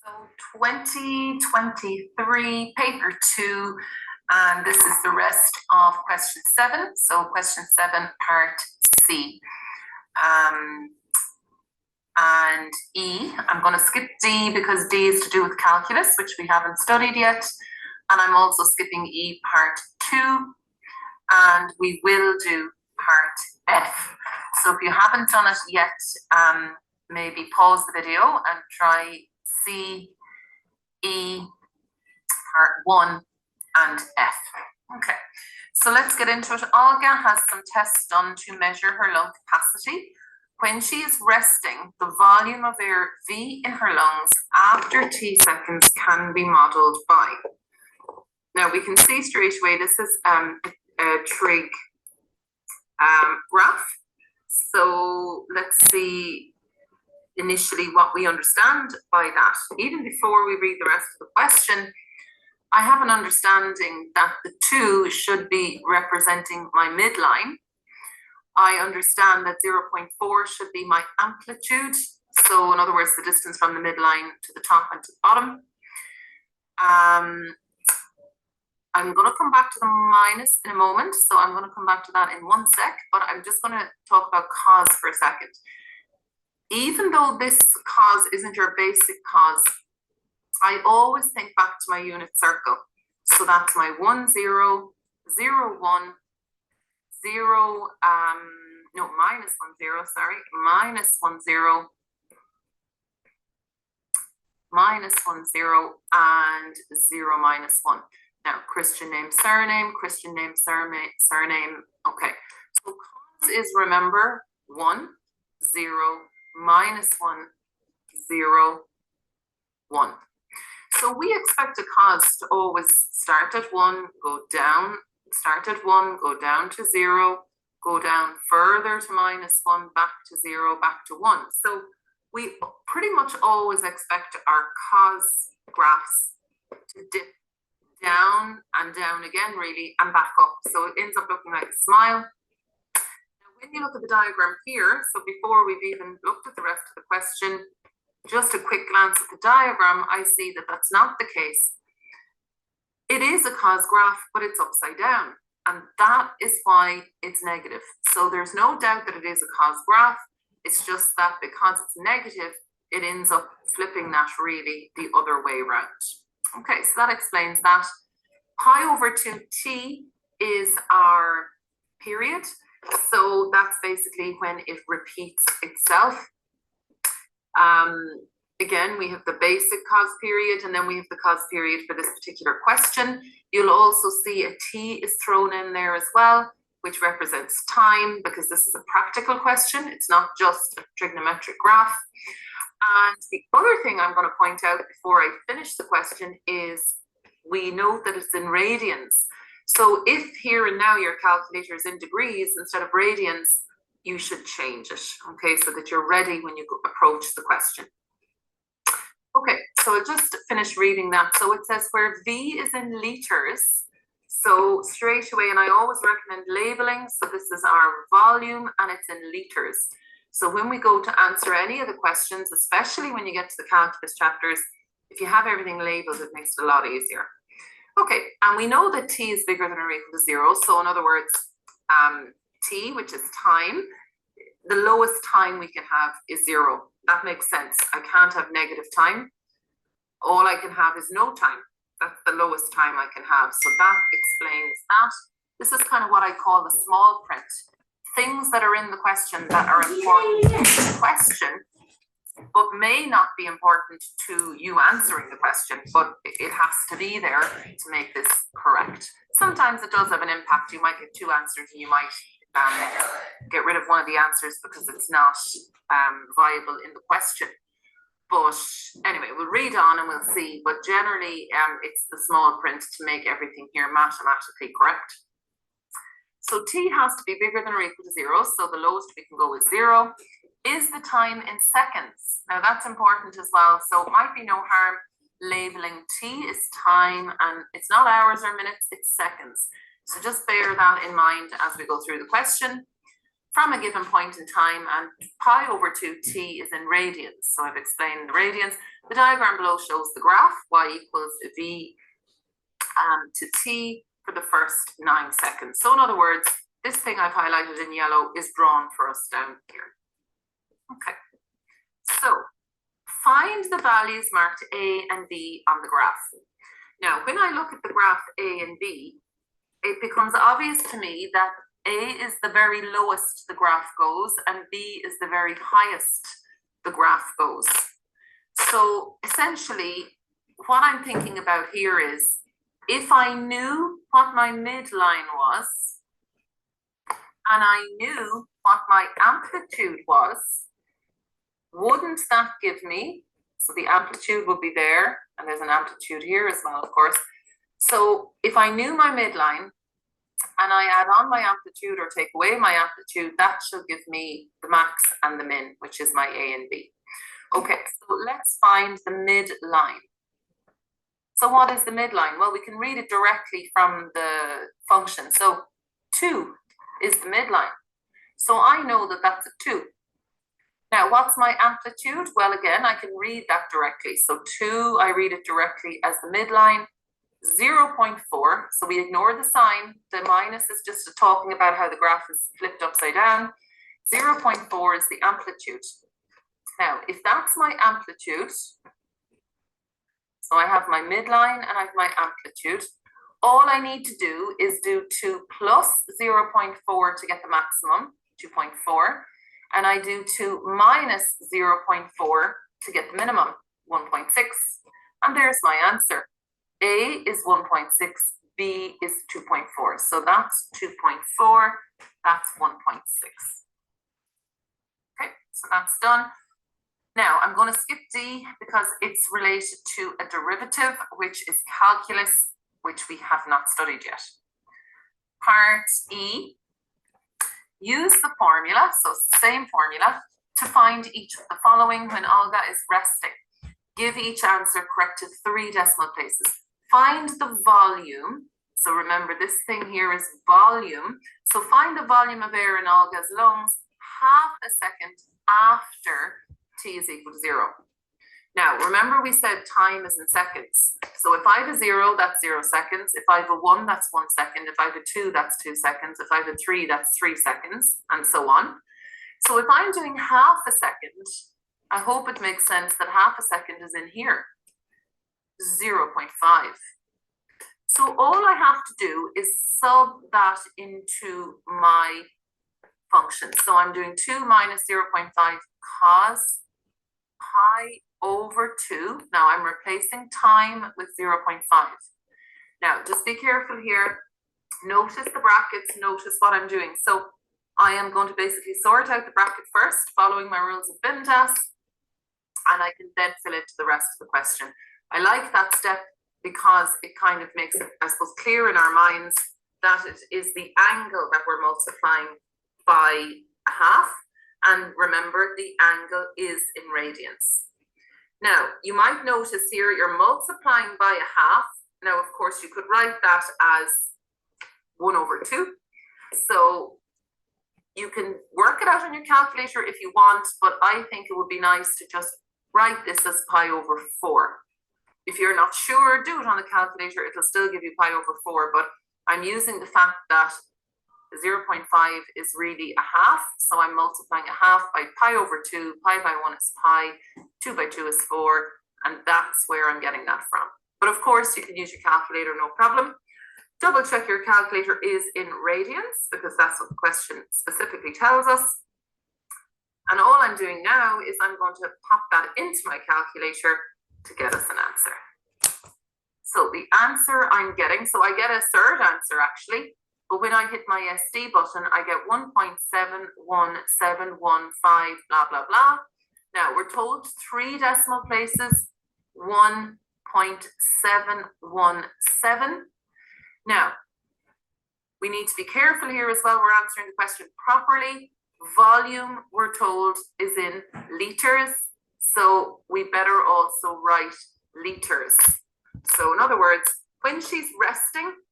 So 2023, paper 2, and this is the rest of question 7. So question 7, part C. And E, I'm going to skip D because D is to do with calculus, which we haven't studied yet. And I'm also skipping E, part 2, and we will do part F. So if you haven't done it yet, maybe pause the video and try C, E, part 1, and F. Okay, so let's get into it. Olga has some tests done to measure her lung capacity. When she is resting, the volume of air V in her lungs after T seconds can be modeled by. Now we can see straight away this is a trig graph. So let's see initially what we understand by that. Even before we read the rest of the question, I have an understanding that the 2 should be representing my midline. I understand that 0.4 should be my amplitude. So in other words, the distance from the midline to the top and to the bottom. I'm going to come back to the minus in a moment. So I'm going to come back to that in 1 sec, but I'm just going to talk about cos for a second. Even though this cos isn't your basic cos, I always think back to my unit circle. So that's my 1, 0, 0, 1, 0, no, minus 1, 0, sorry, minus 1, 0, minus 1, 0, and 0, minus 1. Now, Christian name, surname, Christian name, surname. Okay, so cos is, remember, 1, 0, minus 1, 0, 1. So we expect a cos to always start at 1, go down, start at 1, go down to 0, go down further to minus 1, back to 0, back to 1. So we pretty much always expect our cos graphs to dip down and down again, really, and back up. So it ends up looking like a smile. Now, when you look at the diagram here, so before we've even looked at the rest of the question, just a quick glance at the diagram, I see that that's not the case. It is a cos graph, but it's upside down, and that is why it's negative. So there's no doubt that it is a cos graph. It's just that because it's negative, it ends up flipping that really the other way around. Okay, so that explains that. Pi over 2t is our period. So that's basically when it repeats itself. Again, we have the basic cos period, and then we have the cos period for this particular question. You'll also see a t is thrown in there as well, which represents time, because this is a practical question. It's not just a trigonometric graph. And the other thing I'm going to point out before I finish the question is we know that it's in radians. So if here and now your calculator is in degrees instead of radians, you should change it, okay, so that you're ready when you approach the question. Okay, so I'll just finish reading that. So it says where V is in liters, so straight away, and I always recommend labeling, so this is our volume and it's in liters. So when we go to answer any of the questions, especially when you get to the calculus chapters, if you have everything labeled, it makes it a lot easier. Okay, and we know that t is bigger than or equal to 0. So in other words, t, which is time, the lowest time we can have is 0. That makes sense. I can't have negative time. All I can have is no time. That's the lowest time I can have. So that explains that. This is kind of what I call the small print. Things that are in the question that are important in the question, but may not be important to you answering the question, but it has to be there to make this correct. Sometimes it does have an impact. You might get 2 answers and you might get rid of one of the answers because it's not viable in the question. But anyway, we'll read on and we'll see. But generally, it's the small print to make everything here mathematically correct. So t has to be bigger than or equal to 0. So the lowest we can go is 0. Is the time in seconds? Now that's important as well. So it might be no harm labeling t is time, and it's not hours or minutes, it's seconds. So just bear that in mind as we go through the question. from a given point in time, and pi over 2t is in radians. So I've explained the radians. The diagram below shows the graph, y equals v to t for the first 9 seconds. So in other words, this thing I've highlighted in yellow is drawn for us down here. Okay, so find the values marked A and B on the graph. Now, when I look at the graph A and B, it becomes obvious to me that A is the very lowest the graph goes and B is the very highest the graph goes. So essentially, what I'm thinking about here is, if I knew what my midline was and I knew what my amplitude was, wouldn't that give me, so the amplitude would be there, and there's an amplitude here as well, of course. So if I knew my midline and I add on my amplitude or take away my amplitude, that should give me the max and the min, which is my A and B. Okay, so let's find the midline. So what is the midline? Well, we can read it directly from the function. So 2 is the midline. So I know that that's a 2. Now, what's my amplitude? Well, again, I can read that directly. So 2, I read it directly as the midline. 0.4, so we ignore the sign. The minus is just talking about how the graph is flipped upside down. 0.4 is the amplitude. Now, if that's my amplitude, so I have my midline and I have my amplitude, all I need to do is do 2 plus 0.4 to get the maximum, 2.4, and I do 2 minus 0.4 to get the minimum, 1.6, and there's my answer. A is 1.6, B is 2.4. So that's 2.4, that's 1.6. Okay, so that's done. Now I'm going to skip D because it's related to a derivative, which is calculus, which we have not studied yet. Part E, use the formula, so it's the same formula, to find each of the following when Olga is resting. Give each answer corrected 3 decimal places. Find the volume. So remember, this thing here is volume. So find the volume of air in Olga's lungs half a second after t is equal to 0. Now, remember we said time is in seconds. So if I have a 0, that's 0 seconds. If I have a 1, that's 1 second. If I have a 2, that's 2 seconds. If I have a 3, that's 3 seconds, and so on. So if I'm doing half a second, I hope it makes sense that half a second is in here. 0.5. So all I have to do is sub that into my function. So I'm doing 2 minus 0.5 cos pi over 2. Now I'm replacing time with 0.5. Now just be careful here. Notice the brackets, notice what I'm doing. So I am going to basically sort out the bracket first, following my rules of BIMTAS, and I can then fill into the rest of the question. I like that step because it kind of makes it, I suppose, clear in our minds that it is the angle that we're multiplying by a half. And remember, the angle is in radians. Now, you might notice here you're multiplying by a half. Now, of course, you could write that as 1 over 2. So you can work it out on your calculator if you want, but I think it would be nice to just write this as pi over 4. If you're not sure, do it on the calculator. It'll still give you pi over 4, but I'm using the fact that 0.5 is really a half, so I'm multiplying a half by pi over 2. Pi by 1 is pi, 2 by 2 is 4, and that's where I'm getting that from. But of course, you can use your calculator, no problem. Double check your calculator is in radians, because that's what the question specifically tells us. And all I'm doing now is I'm going to pop that into my calculator to get us an answer. So the answer I'm getting, so I get a third answer actually, but when I hit my SD button, I get 1.71715, blah, blah, blah. Now we're told 3 decimal places, 1.717. Now, we need to be careful here as well. We're answering the question properly. Volume, we're told, is in liters. So we better also write liters. So in other words, when she's resting,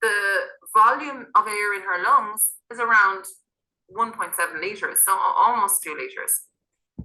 the volume of air in her lungs is around 1.7 litres, so almost 2 litres.